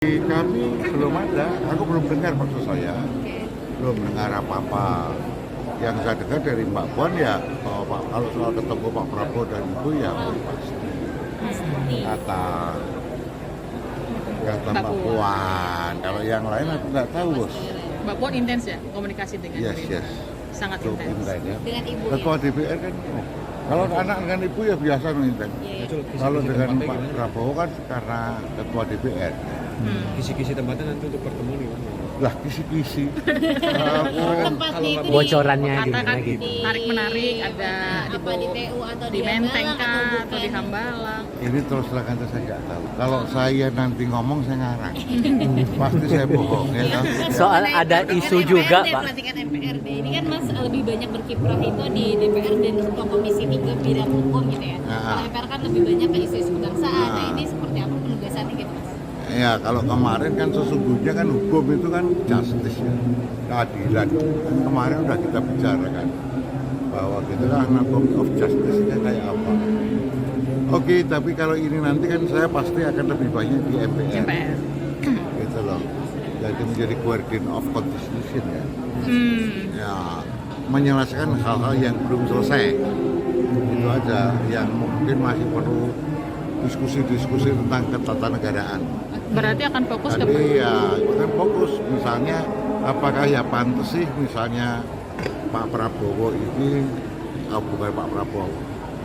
Kami belum ada, aku belum dengar maksud saya, belum dengar apa-apa. Yang saya dengar dari Mbak Puan ya, kalau soal ketemu Pak Prabowo dan Ibu ya pasti. Kata Mbak Puan, kalau yang lain aku nggak tahu bos. Mbak Puan intens ya komunikasi dengan Yes. sangat Cukup intens. ya. Dengan ibu Ketua DPR kan, kalau anak dengan Ibu ya biasa intens. Kalau dengan Pak Prabowo kan karena Ketua DPR. Kisi-kisi tempatnya nanti untuk pertemuan gimana? Lah kisi-kisi. tempat di bocorannya Kata gimana kan gitu. tarik-menarik ada apa di TU atau di Menteng Hambalang kah atau atau di bukan? Hambalang. Ini terus terang aja saya nggak tahu. Kalau saya nanti ngomong saya ngarang, pasti saya bohong ya. kan? Soal ada isu juga, Pak. Pelantikan MPRD ini kan Mas lebih banyak berkiprah itu di DPR dan Ketua Komisi 3 bidang hukum gitu ya. Kalau MPR kan lebih banyak ke isu-isu kebangsaan. Nah ini seperti apa penugasannya gitu Mas? Ya kalau kemarin kan sesungguhnya kan hukum itu kan justice ya, keadilan. Kan kemarin udah kita bicarakan bahwa kita kan anatomy of justice-nya kayak apa. Oke, tapi kalau ini nanti kan saya pasti akan lebih banyak di MPR. Gitu loh. Jadi menjadi guardian of constitution ya. Ya, menyelesaikan hal-hal yang belum selesai. Itu aja yang mungkin masih perlu diskusi-diskusi tentang ketatanegaraan. Berarti akan fokus ke Tapi ya kan fokus misalnya apakah ya pantas sih misalnya Pak Prabowo ini bukan Pak Prabowo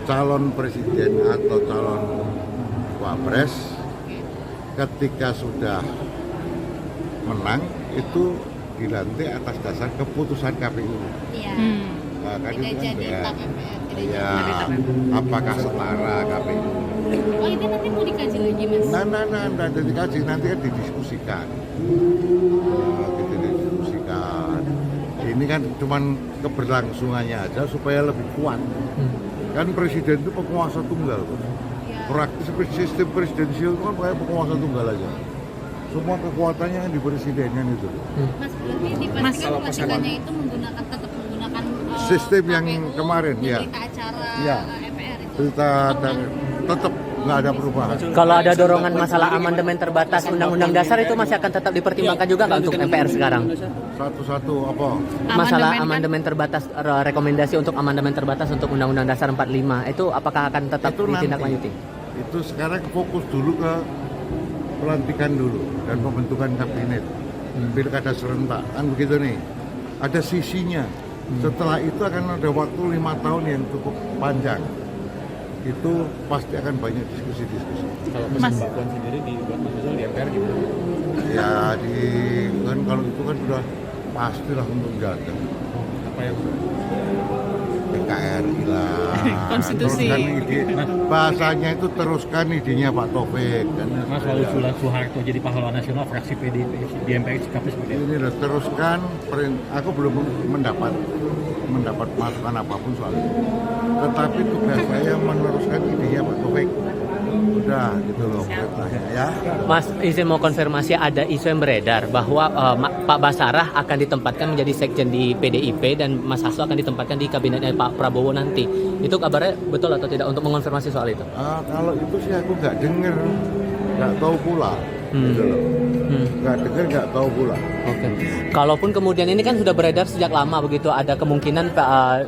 calon presiden atau calon wapres ketika sudah menang itu dilantik atas dasar keputusan KPU. Iya. Nah, kan Tidak itu kan jadi beda. tap MPR. Ya, apakah setara KPU? Oh itu nanti mau dikaji lagi Mas? Nah, dikaji nanti kan didiskusikan. Nah, gitu didiskusikan. Ini kan cuman keberlangsungannya aja supaya lebih kuat. Kan presiden itu penguasa tunggal, Bos. Praktis sistem presidensial itu kan kayak penguasa tunggal aja. Semua kekuatannya kan di presidennya itu. Mas berarti dipastikan pelantikannya itu tetap menggunakan Sistem yang KPU, kemarin, ya. berita acara Ya. MPR itu. Berita tetap nggak ada perubahan. Kalau ada dorongan masalah amandemen terbatas Undang-Undang Dasar itu masih akan tetap dipertimbangkan juga nggak untuk MPR sekarang? Satu-satu apa? Masalah kan? amandemen terbatas, rekomendasi untuk amandemen terbatas untuk Undang-Undang Dasar 45 itu apakah akan tetap Itu nanti. ditindaklanjuti? Itu sekarang fokus dulu ke pelantikan dulu dan pembentukan kabinet. Pilkada serentak kan begitu nih. Ada sisinya. Setelah itu akan ada waktu 5 tahun yang cukup panjang. Itu pasti akan banyak diskusi-diskusi. Kalau pesan Mbak Puan sendiri dibuat proposal di MPR gimana? Ya kan kalau itu kan sudah pastilah untuk menjaga Apa yang PKRI lah. Konstitusi. Teruskan ide, bahasanya itu teruskan idenya Pak Taufik. Mas lalu Soeharto jadi pahlawan nasional fraksi PDIP di MPR sikapnya seperti apa? Ini udah teruskan, aku belum mendapat masukan apapun soal itu. Tetapi tugas saya meneruskan idenya Pak Taufik. Udah gitu loh perintahnya ya. Mas izin mau konfirmasi ada isu yang beredar bahwa Pak Basarah akan ditempatkan menjadi sekjen di PDIP dan Mas Hasto akan ditempatkan di kabinetnya Pak Prabowo nanti. Itu kabarnya betul atau tidak untuk mengonfirmasi soal itu? Kalau itu sih aku nggak dengar, nggak tahu pula. Gitu loh. Nggak dengar, nggak tahu pula. Oke. Kalaupun kemudian ini kan sudah beredar sejak lama begitu, ada kemungkinan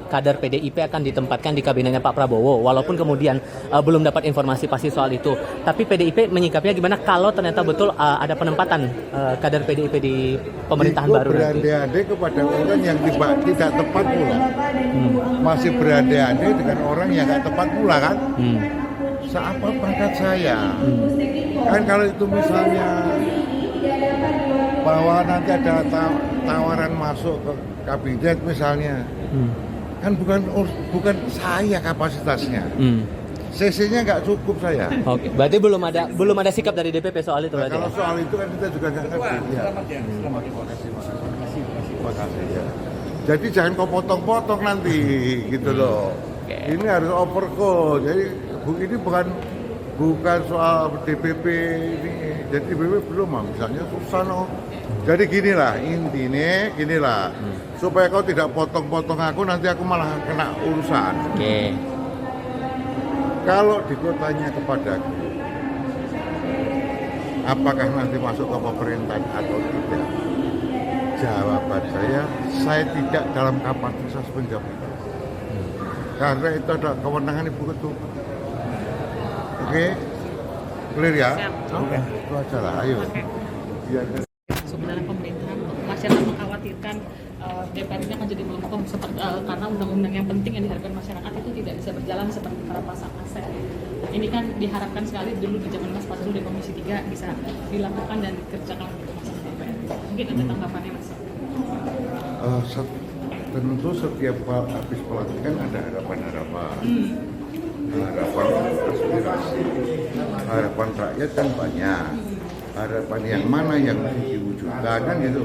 kader PDIP akan ditempatkan di kabinetnya Pak Prabowo. Walaupun kemudian belum dapat informasi pasti soal itu. Tapi PDIP menyikapinya gimana kalau ternyata betul ada penempatan kader PDIP di pemerintahan baru nanti? Berandai-andai kepada orang yang tidak tepat pula. Masih berandai-andai dengan orang yang nggak tepat pula kan? Seapa pangkat saya? Kan kalau itu misalnya bahwa nanti ada tawaran masuk ke kabinet misalnya, kan bukan saya kapasitasnya. CC-nya nggak cukup saya. Oke, berarti belum ada sikap dari DPP soal itu Nah, berarti. kalau Ya? soal itu kan kita juga nggak ngerti. Ya. Terima kasih ya. Jadi jangan kau potong-potong nanti gitu loh. Ini harus overcall. Jadi ini bukan soal DPP ini. Jadi DPP belum misalnya susah loh. Jadi ginilah. Supaya kau tidak potong-potong aku nanti aku malah kena urusan. Oke. Kalau ditanya kepadaku, apakah nanti masuk ke pemerintahan atau tidak? Jawaban saya tidak dalam kapasitas penjabat. Karena itu adalah kewenangan Ibu Ketua. Oke, clear ya? Siap. Oke, itu aja lah, ayo. Biar Sebenarnya pemerintah masyarakat mengkhawatirkan DPR ini akan jadi melempem karena undang-undang yang penting yang diharapkan masyarakat itu tidak bisa berjalan seperti para pasang aset. Ini kan diharapkan sekali dulu di zaman Mas Fazrul di Komisi 3 bisa dilakukan dan dikerjakan untuk masalah DPR. Mungkin ada tanggapannya Mas. Tentu setiap habis pelantikan ada harapan-harapan, harapan aspirasi, harapan rakyat kan banyak. Harapan yang mana yang diwujudkan kan gitu.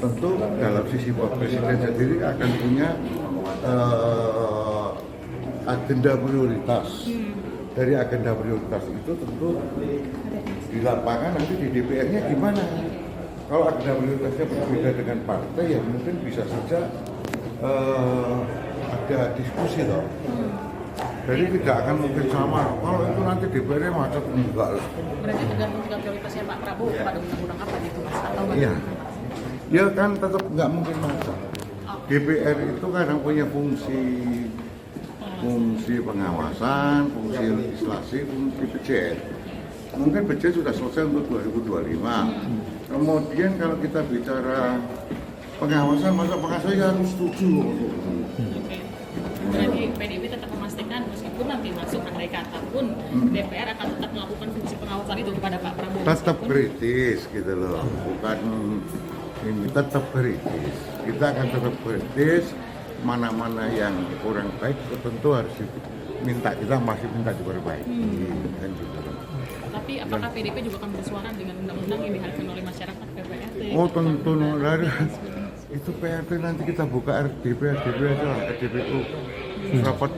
Tentu dalam sisi Pak Presiden sendiri akan punya agenda prioritas. Dari agenda prioritas itu tentu di lapangan nanti di DPR-nya gimana. Kalau agenda prioritasnya berbeda dengan partai ya mungkin bisa saja ada diskusi loh. Jadi tidak akan mungkin sama. Kalau itu nanti DPR-nya macet enggak lah. Berarti tergantung juga prioritasnya Pak Prabowo kepada undang-undang apa gitu Mas? Atau Iya. bagaimana? Ya kan tetap nggak mungkin macet. DPR itu kadang punya fungsi pengawasan, fungsi legislasi, fungsi budget. Mungkin budget sudah selesai untuk 2025. Kemudian kalau kita bicara pengawasan, masa pengawasan ya harus setuju. Oke. Jadi PDIP tetap memastikan meskipun nanti masuk andai kata pun DPR akan tetap melakukan fungsi pengawasan itu kepada Pak Prabowo. Tetap meskipun- kritis gitu loh, bukan ini tetap kritis. Kita akan tetap kritis. Mana-mana yang kurang baik tentu harus kita masih minta diperbaiki kan gitu. Tapi apakah PDIP juga akan bersuara dengan undang-undang yang diharapkan oleh masyarakat PPRT? Oh tentu dari itu PRT nanti kita buka RDP aja lah, RDPU rapat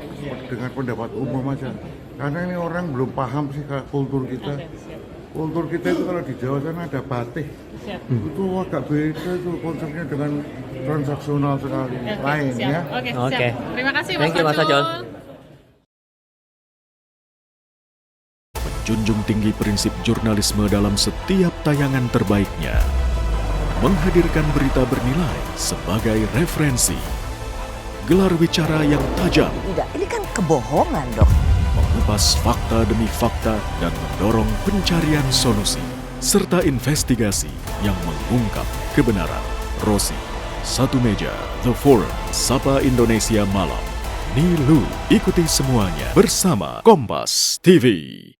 dengan pendapat umum aja. Karena ini orang belum paham sih kultur kita. Oke, siap. Kultur kita itu kalau di Jawa sana ada batik. Siap. Itu agak beda tuh konsepnya dengan transaksional sekali. Oke, Lain siap. ya. Oke, Oke. siap. Terima kasih Mas Thank you, Mas Fazrul. Fazrul. Junjung tinggi prinsip jurnalisme dalam setiap tayangan terbaiknya. Menghadirkan berita bernilai sebagai referensi. Gelar bicara yang tajam, Tidak, ini kan kebohongan dok. mengupas fakta demi fakta dan mendorong pencarian solusi. Serta investigasi yang mengungkap kebenaran. Rosi, Satu Meja, The Forum, Sapa Indonesia Malam. Nilu, ikuti semuanya bersama Kompas TV.